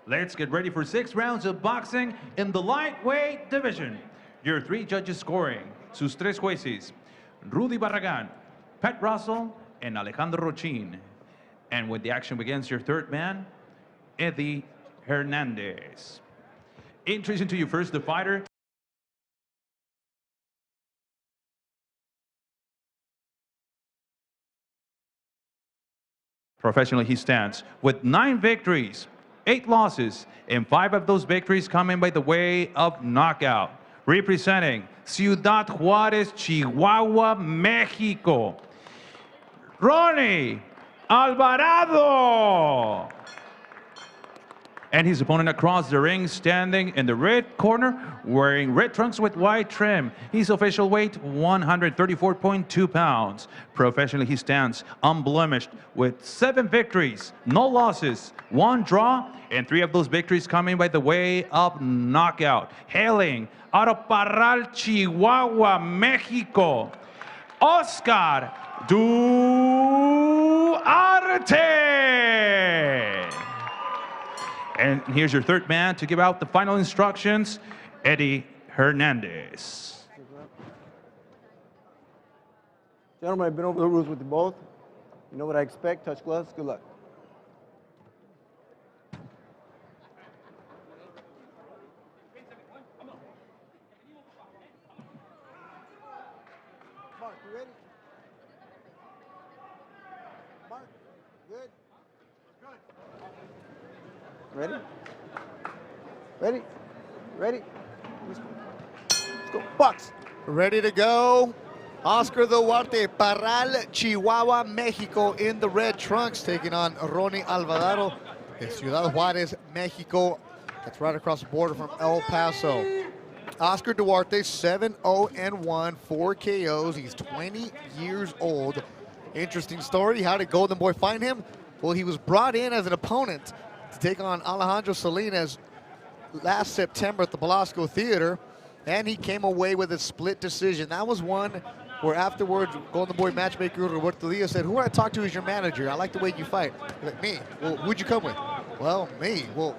Let's get ready for 6 rounds of boxing in the lightweight division. Your 3 judges scoring, sus 3 jueces, Rudy Barragan, Pat Russell, and Alejandro Rochin. And when the action begins, your 3rd man, Eddie Hernandez. Introducing to you first the fighter. Professionally, he stands with 9 victories, 8 losses, and 5 of those victories coming by the way of knockout. Representing Ciudad Juárez, Chihuahua, Mexico, Rony Alvarado. And his opponent across the ring, standing in the red corner, wearing red trunks with white trim. His official weight, 134.2 pounds. Professionally, he stands unblemished with 7 victories, no losses, 1 draw, and 3 of those victories coming by the way of knockout. Hailing out of Parral, Chihuahua, Mexico, Oscar Duarte. And here's your 3rd man to give out the final instructions, Eddie Hernandez. Gentlemen, I've been over the rules with you both. You know what I expect. Touch gloves. Good luck. Mark, you ready? Mark, good? Ready? Ready? Ready? Let's go. Box. Ready to go. Oscar Duarte, Parral, Chihuahua, Mexico in the red trunks, taking on Rony ALVARADO, de Ciudad Juárez, Mexico. That's right across the border from El Paso. Oscar Duarte, 7-0-1, 4 KOs. He's 20 years old. Interesting story. How did Golden Boy find him? Well, he was brought in as an opponent to take on Alejandro Salinas last September at the Velasco Theater, and he came away with a split decision. That was one where afterwards, Golden Boy matchmaker Roberto Diaz said, who I talk to is your manager. I like the way you fight. Like, me? Well, who'd you come with? Well, me. Well,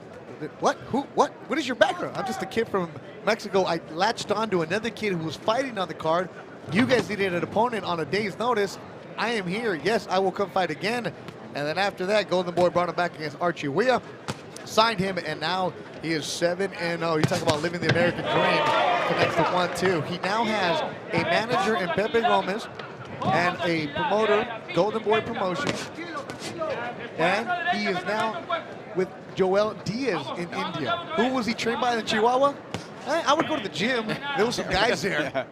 what? Who? What? What is your background? I'm just a kid from Mexico. I latched on to another kid who was fighting on the card. You guys needed an opponent on a day's notice. I am here. Yes, I will come fight again. And then after that, Golden Boy brought him back against Archie Weah, signed him, and now he is 7-0. You talk about living the American dream. Connects to 1-2. He now has a manager in Pepe Gomez and a promoter, Golden Boy Promotions. And he is now with Joel Diaz in India. Who was he trained by in Chihuahua? I would go to the gym. There was some guys there. Yeah.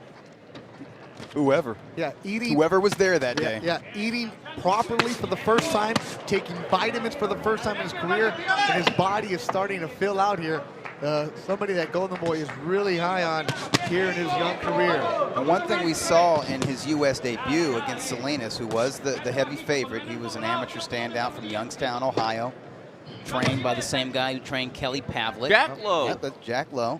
Whoever. Yeah, eating. Whoever was there that day. Yeah, eating properly for the first time, taking vitamins for the first time in his career, and his body is starting to fill out here. Somebody that Golden Boy is really high on here in his young career. And one thing we saw in his U.S. debut against Salinas, who was the heavy favorite, he was an amateur standout from Youngstown, Ohio. Trained by the same guy who trained Kelly Pavlik. Jack Lowe. Yeah, that's Jack Lowe.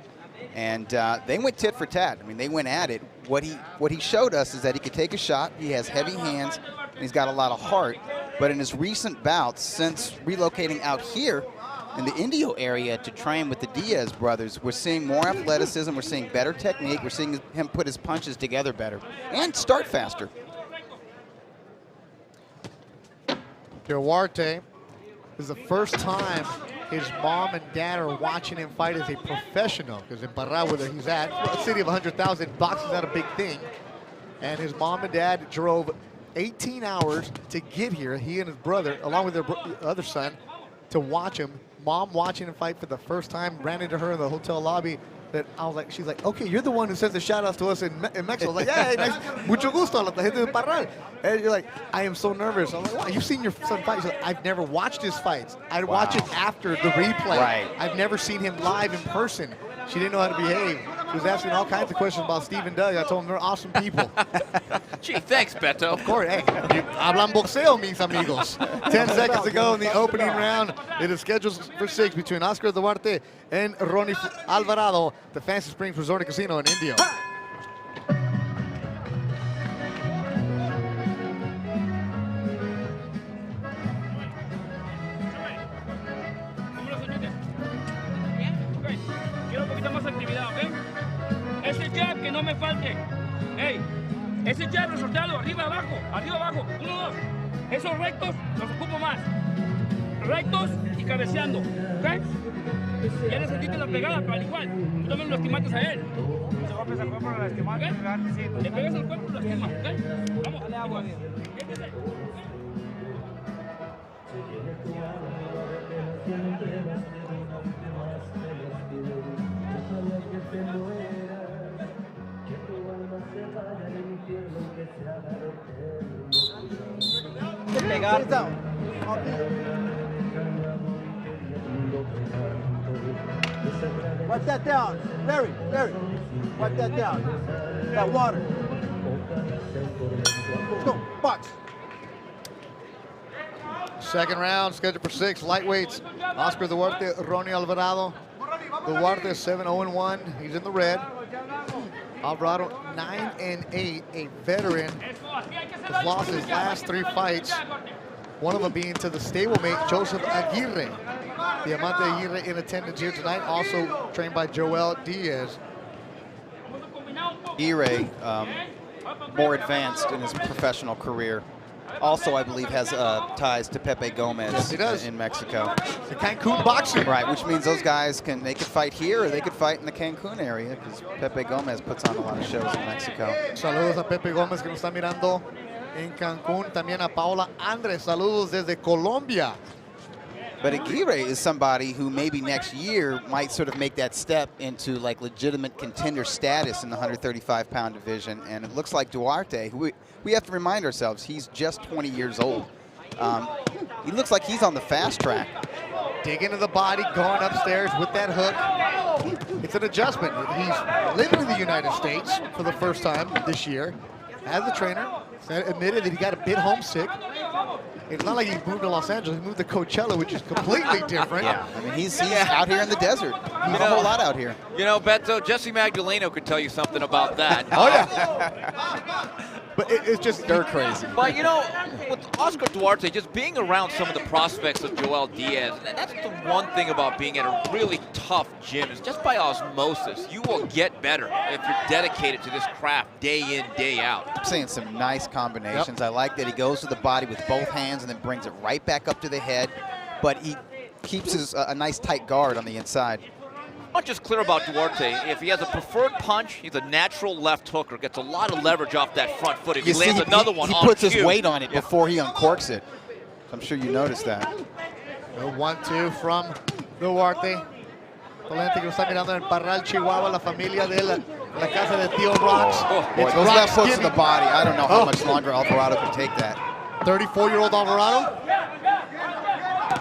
And they went tit for tat. I mean, they went at it. What he showed us is that he could take a shot. He has heavy hands, and he's got a lot of heart. But in his recent bouts, since relocating out here in the Indio area to train with the Diaz brothers, we're seeing more athleticism. We're seeing better technique. We're seeing him put his punches together better and start faster. Duarte is the first time his mom and dad are watching him fight as a professional, because in Parral, where he's at, a city of 100,000, boxing's not a big thing. And his mom and dad drove 18 hours to get here, he and his brother, along with their other son, to watch him. Mom watching him fight for the first time, ran into her in the hotel lobby. That I was like, she's like, okay, you're the one who sends the shout outs to us in Mexico. I was like, yeah, nice, mucho gusto, la gente de Parral. And you're like, I am so nervous. I'm like, wow, you've seen your son fight. She's like, I've never watched his fights. I watch it after the replay. Right. I've never seen him live in person. She didn't know how to behave. She was asking all kinds of questions about Steve and Doug. I told them they're awesome people. Gee, thanks, Beto. Of course, hey, hablan boxeo, mis amigos. 10 seconds to go in the opening round. It is scheduled for 6 between Oscar Duarte and Rony Alvarado, the Fancy Springs Resort and Casino in Indio. ahorita más actividad, ¿ok? Ese jab que no me falte. Ey, ese jab resortealo, arriba, abajo, 1, 2. Esos rectos los ocupo más. Rectos y cabeceando, ¿ok? Ya le sentiste la pegada, pero al igual, tú también lo lastimaste a él. Se golpes al cuerpo, lo lastimaste, sí. Le pegas al cuerpo y lo lastimas, ¿ok? Vamos, dale agua. Empiece. Pegar. Wipe that down. Larry, wipe that down. That water. Let's go, box. Second round, scheduled for 6 lightweights. Oscar Duarte, Rony Alvarado. Duarte 7-0-1. He's in the red. Alvarado 9-8, a veteran. Has lost his last 3 fights. One of them being to the stablemate Joseph Aguirre. Diamante Aguirre in attendance here tonight, also trained by Joel Diaz. Aguirre, more advanced in his professional career. Also, I believe, has ties to Pepe Gomez. Yes, he does. In Mexico. The Cancun boxing. Right, which means those guys they could fight here or they could fight in the Cancun area because Pepe Gomez puts on a lot of shows in Mexico. Saludos a Pepe Gómez que nos está mirando en Cancún. También a Paola Andres. Saludos desde Colombia. But Aguirre is somebody who maybe next year might sort of make that step into like legitimate contender status in the 135-pound division. And it looks like Duarte, who we have to remind ourselves, he's just 20 years old. He looks like he's on the fast track. Dig into the body, going upstairs with that hook. It's an adjustment. He's living in the United States for the first time this year. As the trainer, admitted that he got a bit homesick. It's not like he moved to Los Angeles. He moved to Coachella, which is completely different. Yeah, I mean, he's out here in the desert. He's a whole lot out here. You know, Beto, Jesse Magdaleno could tell you something about that. Oh, yeah. But it's just dirt crazy. But, you know, with Oscar Duarte, just being around some of the prospects of Joel Diaz, that's the one thing about being at a really tough gym is just by osmosis, you will get better if you're dedicated to this craft day in, day out. I'm seeing some nice combinations. Yep. I like that he goes to the body with both hands and then brings it right back up to the head, but he keeps his a nice tight guard on the inside. Not just clear about Duarte. If he has a preferred punch, he's a natural left hooker. Gets a lot of leverage off that front foot. If he lands another one, he puts his weight on it before he uncorks it. I'm sure you noticed that. The 1-2 from Duarte. Valente que nos está mirando en Parral, Chihuahua, la familia de la casa de Tío Rox. Boy, those left hooks to the body. I don't know how much longer Alvarado can take that. 34-year-old Alvarado.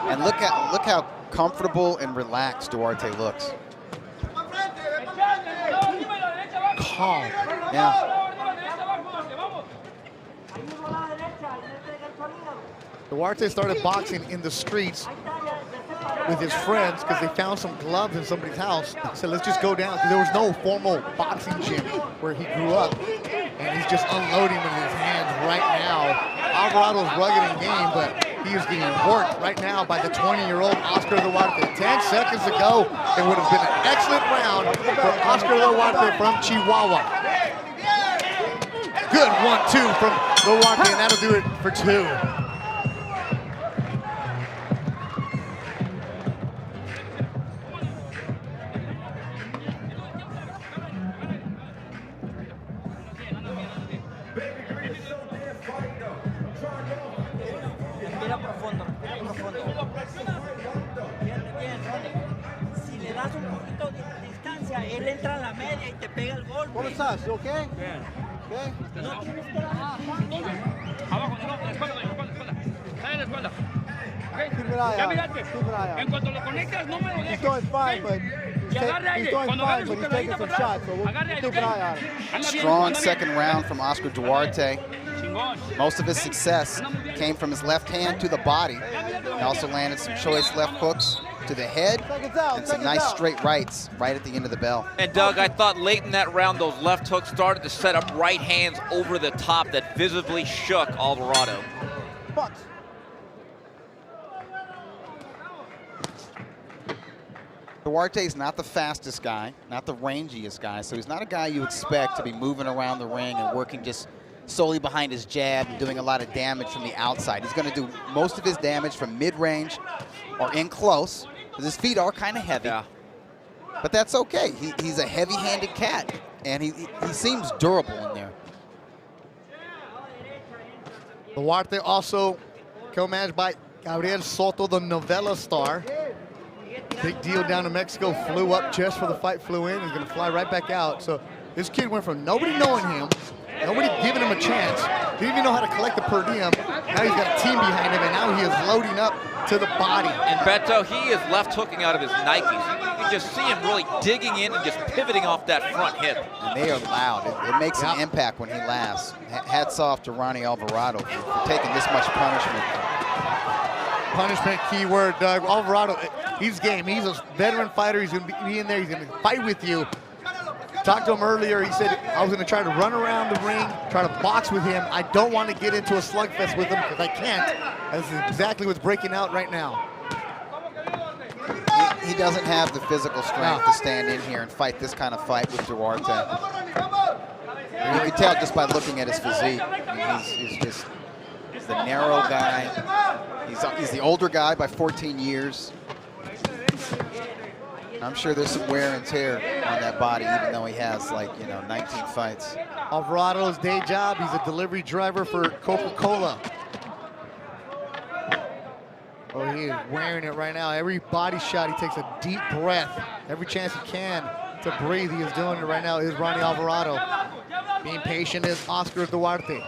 And look how comfortable and relaxed Duarte looks. Calm. Yeah. Duarte started boxing in the streets with his friends because they found some gloves in somebody's house. So let's just go down, because there was no formal boxing gym where he grew up. And he's just unloading with his hands right now. Alvarado's rugged in game, but he is getting worked right now by the 20-year-old Oscar Duarte. 10 seconds ago, it would have been an excellent round for Oscar Duarte from Chihuahua. Good 1-2 from Duarte, and that'll do it for 2. Él entra a la media y te pega el golpe. ¿Cómo estás? ¿You okay? Bien. Okay? No tienes que dar abajo, no, la espalda. Sale la espalda. Ya mírate. En cuanto lo conectas, no me lo dejes. He's doing fine, but y agarre aire. Cuando agarre su quebradita para atrás, agarre aire. Strong second round from Oscar Duarte. Most of his success came from his left hand to the body. He also landed some choice left hooks to the head and some nice straight rights right at the end of the bell. And Doug, I thought late in that round, those left hooks started to set up right hands over the top that visibly shook Alvarado. Duarte's not the fastest guy, not the rangiest guy, so he's not a guy you expect to be moving around the ring and working just solely behind his jab and doing a lot of damage from the outside. He's going to do most of his damage from mid-range or in close, because his feet are kind of heavy. Yeah. But that's okay. He's a heavy-handed cat, and he seems durable in there. Duarte also co-managed by Gabriel Soto, the novella star. Big deal down in Mexico, flew up just for the fight, flew in, he's gonna fly right back out. So this kid went from nobody knowing him, nobody giving him a chance, didn't even know how to collect the per diem. Now he's got a team behind him, and now he is loading up to the body. And Beto, he is left hooking out of his Nikes. You can just see him really digging in and just pivoting off that front hip. And they are loud. It makes an impact when he laughs. Hats off to Rony Alvarado for taking this much punishment. Punishment, keyword, Doug. Alvarado, he's game. He's a veteran fighter. He's going to be in there. He's going to fight with you. Talked to him earlier. He said, I was going to try to run around the ring, try to box with him. I don't want to get into a slugfest with him because I can't. That's exactly what's breaking out right now. He doesn't have the physical strength to stand in here and fight this kind of fight with Duarte. You can tell just by looking at his physique. I mean, he's the narrow guy. He's the older guy by 14 years. I'm sure there's some wear and tear on that body, even though he has, like, 19 fights. Alvarado's day job, he's a delivery driver for Coca-Cola. Oh, he is wearing it right now. Every body shot, he takes a deep breath. Every chance he can to breathe, he is doing it right now, is Rony Alvarado. Being patient is Oscar Duarte.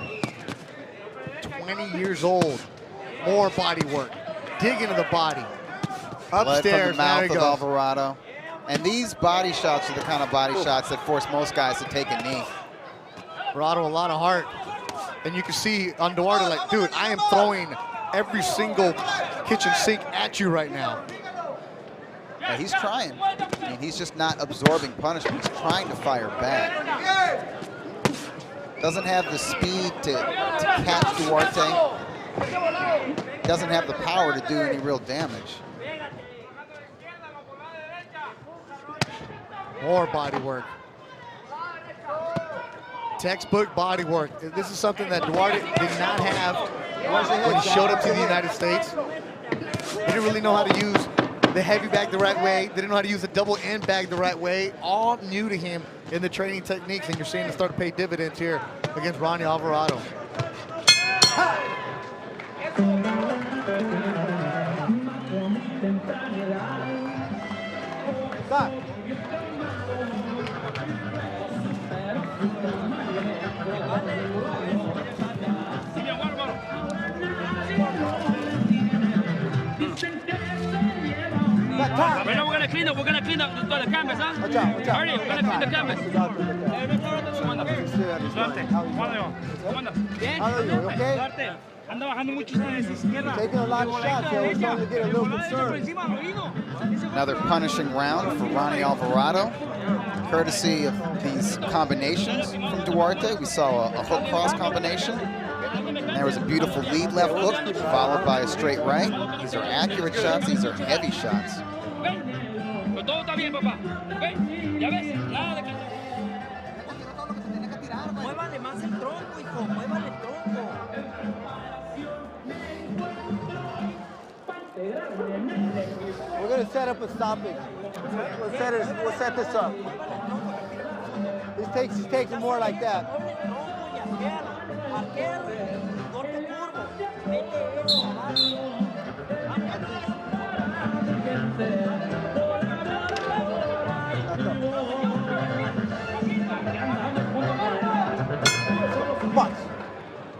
20 years old. More body work. Dig into the body. Upstairs, Blood from the mouth of Alvarado. And these body shots are the kind of body shots that force most guys to take a knee. Alvarado, a lot of heart. And you can see on Duarte, like, dude, I am throwing every single kitchen sink at you right now. But he's trying. I mean, he's just not absorbing punishment. He's trying to fire back. Doesn't have the speed to catch Duarte. Doesn't have the power to do any real damage. More body work. Textbook body work. This is something that Duarte did not have when he showed up to the United States. He didn't really know how to use the heavy bag the right way. Didn't know how to use the double end bag the right way. All new to him in the training techniques, and you're seeing it start to pay dividends here against Rony Alvarado. Stop. Right now we're gonna clean up the canvas, huh? Watch out, watch out. Hurry, we're gonna clean the canvas. How are you? Okay? Anda bajando mucho esa izquierda. Taking a lot of shots, so we're starting to get a little concerned. Another punishing round for Rony Alvarado, courtesy of these combinations from Duarte. We saw a hook cross combination. And there was a beautiful lead left hook, followed by a straight right. These are accurate shots. These are heavy shots. Muévale más el tronco, hijo, muévale el tronco. We're going to set up a stoppage. We'll set this up. He's taking more like that.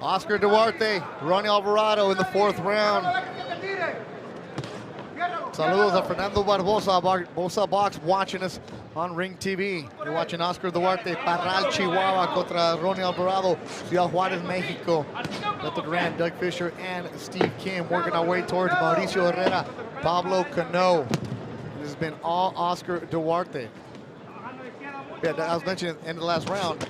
Oscar Duarte, Rony Alvarado in the fourth round. Saludos a Fernando Barbosa Box watching us on Ring TV. You're watching Oscar Duarte, Parral, Chihuahua contra Rony Alvarado, Ciudad Juárez, Mexico. Beto Duran, Doug Fisher, and Steve Kim working our way towards Mauricio Herrera, Pablo Cano. This has been all Oscar Duarte. Yeah, I was mentioning in the last round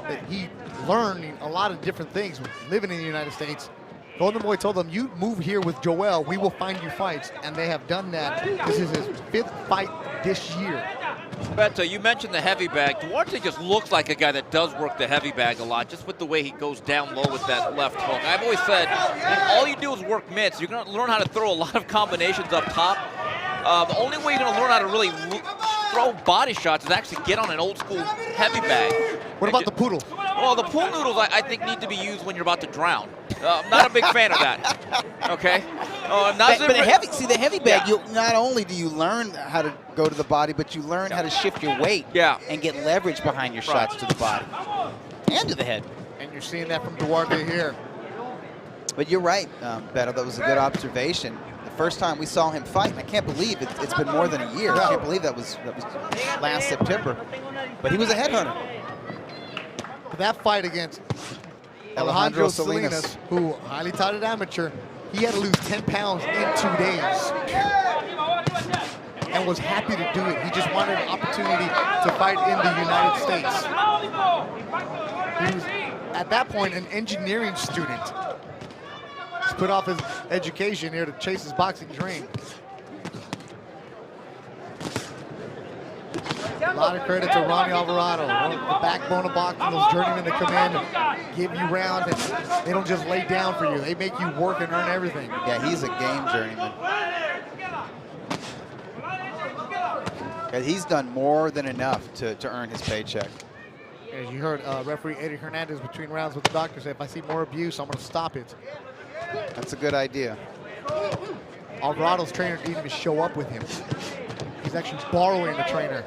that he learning a lot of different things living in the United States. Golden Boy told them, you move here with Joel, we will find you fights. And they have done that. This is his fifth fight this year. Beto, you mentioned the heavy bag. Duarte just looks like a guy that does work the heavy bag a lot, just with the way he goes down low with that left hook. I've always said, all you do is work mitts. You're going to learn how to throw a lot of combinations up top. The only way you're going to learn how to really throw body shots is actually get on an old school heavy bag. What about the poodle? Well, the pool noodles, I think, need to be used when you're about to drown. I'm not a big fan of that. Okay? But the heavy bag, you not only do you learn how to go to the body, but you learn how to shift your weight and get leverage behind your shots to the body and to the head. And you're seeing that from Duarte here. But you're right, Beto, that was a good observation. The first time we saw him fight, and I can't believe it's been more than a year. I can't believe that was last September. But he was a headhunter. That fight against Alejandro Salinas, who highly touted amateur, he had to lose 10 pounds in 2 days and was happy to do it. He just wanted an opportunity to fight in the United States. He was, at that point, an engineering student. He's put off his education here to chase his boxing dream. A lot of credit to Rony Alvarado, the backbone of boxing, those journeymen that come in and give you rounds, and they don't just lay down for you. They make you work and earn everything. Yeah, he's a game journeyman. And he's done more than enough to earn his paycheck. As you heard referee Eddie Hernandez between rounds with the doctor say, if I see more abuse, I'm going to stop it. That's a good idea. Alvarado's trainer didn't even show up with him. He's actually borrowing the trainer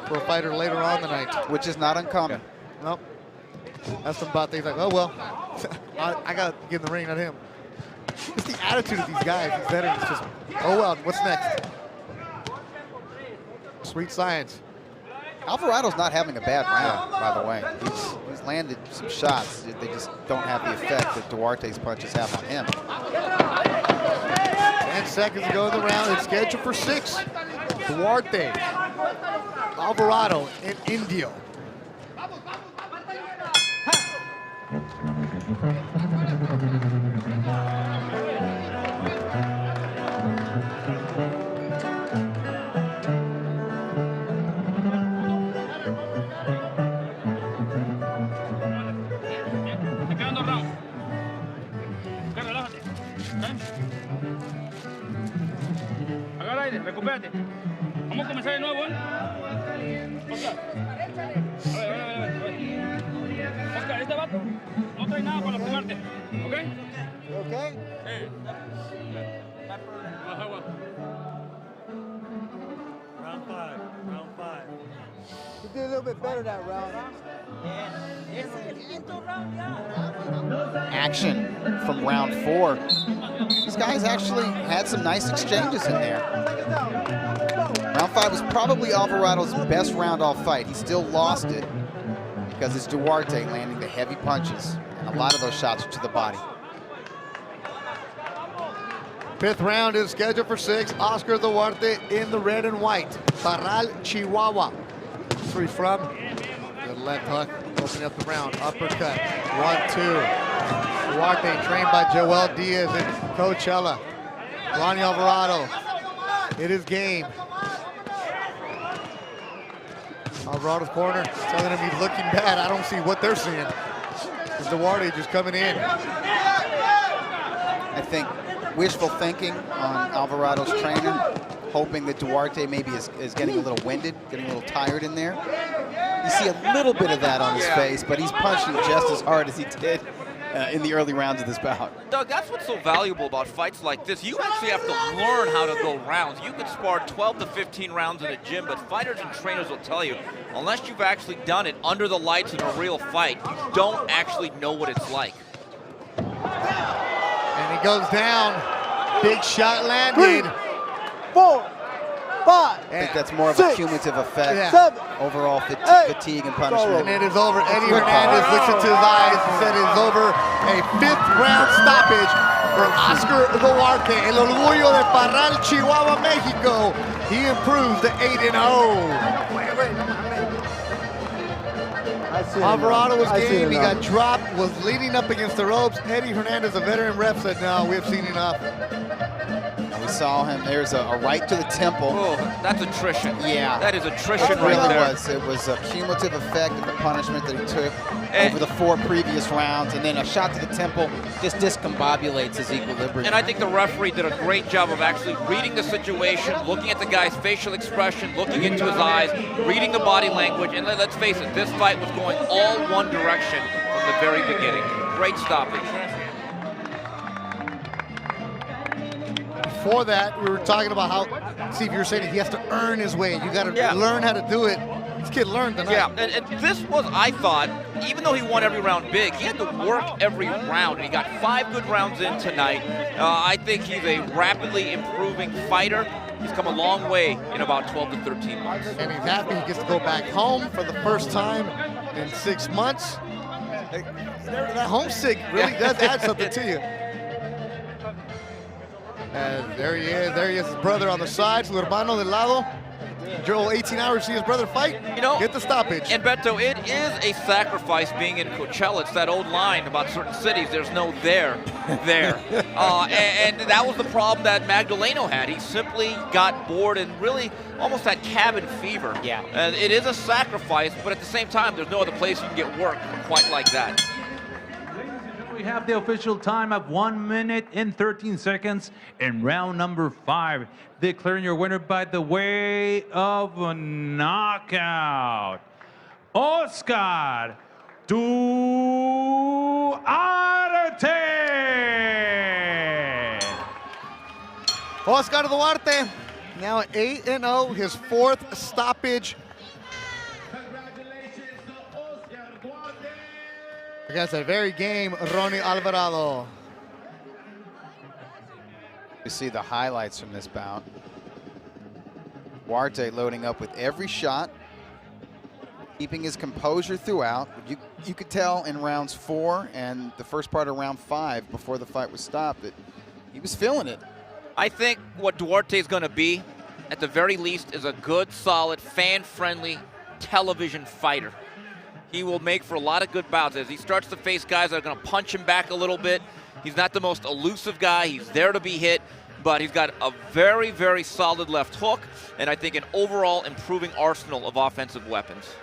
for a fighter later on the night. Which is not uncommon. Nope. That's some about things like, oh, well, I got to get in the ring, not him. Just the attitude of these guys, these veterans, just, oh, well, what's next? Sweet science. Alvarado's not having a bad round, by the way. He's landed some shots. They just don't have the effect that Duarte's punches have on him. 10 seconds to go in the round. It's scheduled for 6. Duarte, Alvarado, and Indio. Recupérate. Vamos a comenzar de nuevo, ¿eh? Oscar. Oscar, este vato no trae nada para lastimarte, ¿ok? Okay? Round 5. Round 5. You did a little bit better that round. Action from round 4. These guys actually had some nice exchanges in there. Round 5 was probably Alvarado's best round all fight. He still lost it because it's Duarte landing the heavy punches, and a lot of those shots are to the body. 5th round is scheduled for 6. Oscar Duarte in the red and white. Parral, Chihuahua. That's where he's from. The left hook, opening up the round. Uppercut. 1-2. Duarte trained by Joel Diaz in Coachella. Rony Alvarado. It is game. Alvarado's corner telling him he's looking bad. I don't see what they're seeing. It's Duarte just coming in. I think wishful thinking on Alvarado's trainer, hoping that Duarte maybe is getting a little winded, getting a little tired in there. You see a little bit of that on his face, but he's punching just as hard as he did in the early rounds of this bout. Doug, that's what's so valuable about fights like this. You actually have to learn how to go rounds. You can spar 12 to 15 rounds in a gym, but fighters and trainers will tell you, unless you've actually done it under the lights in a real fight, you don't actually know what it's like. And he goes down. Big shot landed. 3, 4, 5. I think that's more of a cumulative effect. 7. Overall fatigue and punishment. And it is over. Eddie Hernandez looks into his eyes and said it is over. A 5th round stoppage for Oscar Duarte. El orgullo de Parral, Chihuahua, Mexico. He improves to 8-0. Alvarado was game. He got dropped, was leading up against the ropes. Eddie Hernandez, a veteran ref, said, no, we have seen enough. We saw him. There's a right to the temple. Oh, that's attrition. Yeah. That is attrition It right really there. was. It was a cumulative effect of the punishment that he took over the 4 previous rounds, and then a shot to the temple just discombobulates his equilibrium. And I think the referee did a great job of actually reading the situation, looking at the guy's facial expression, looking into his eyes, reading the body language, and let's face it, this fight was going all one direction from the very beginning. Great stoppage. Before that, we were talking about how, Steve, you were saying he has to earn his way. You got to learn how to do it. This kid learned tonight. Yeah, and this was, I thought, even though he won every round big, he had to work every round, and he got 5 good rounds in tonight. I think he's a rapidly improving fighter. He's come a long way in about 12 to 13 months. And he's happy he gets to go back home for the first time in 6 months. That homesick really does add something to you. And there he is. There he is, his brother on the side, su hermano del lado. Joel, 18 hours to see his brother fight. Get the stoppage. And Beto, it is a sacrifice being in Coachella. It's that old line about certain cities. There's no there. And that was the problem that Magdaleno had. He simply got bored and really almost had cabin fever. Yeah. And it is a sacrifice, but at the same time, there's no other place you can get work quite like that. We have the official time of 1 minute and 13 seconds in round number 5. Declaring your winner by the way of a knockout, Oscar Duarte. Oscar Duarte, now at 8-0, his 4th stoppage. Against a very game, Rony Alvarado. You see the highlights from this bout. Duarte loading up with every shot, keeping his composure throughout. You could tell in rounds 4 and the first part of round 5 before the fight was stopped that he was feeling it. I think what Duarte is going to be, at the very least, is a good, solid, fan-friendly television fighter. He will make for a lot of good bouts as he starts to face guys that are going to punch him back a little bit. He's not the most elusive guy. He's there to be hit, but he's got a very, very solid left hook, and I think an overall improving arsenal of offensive weapons.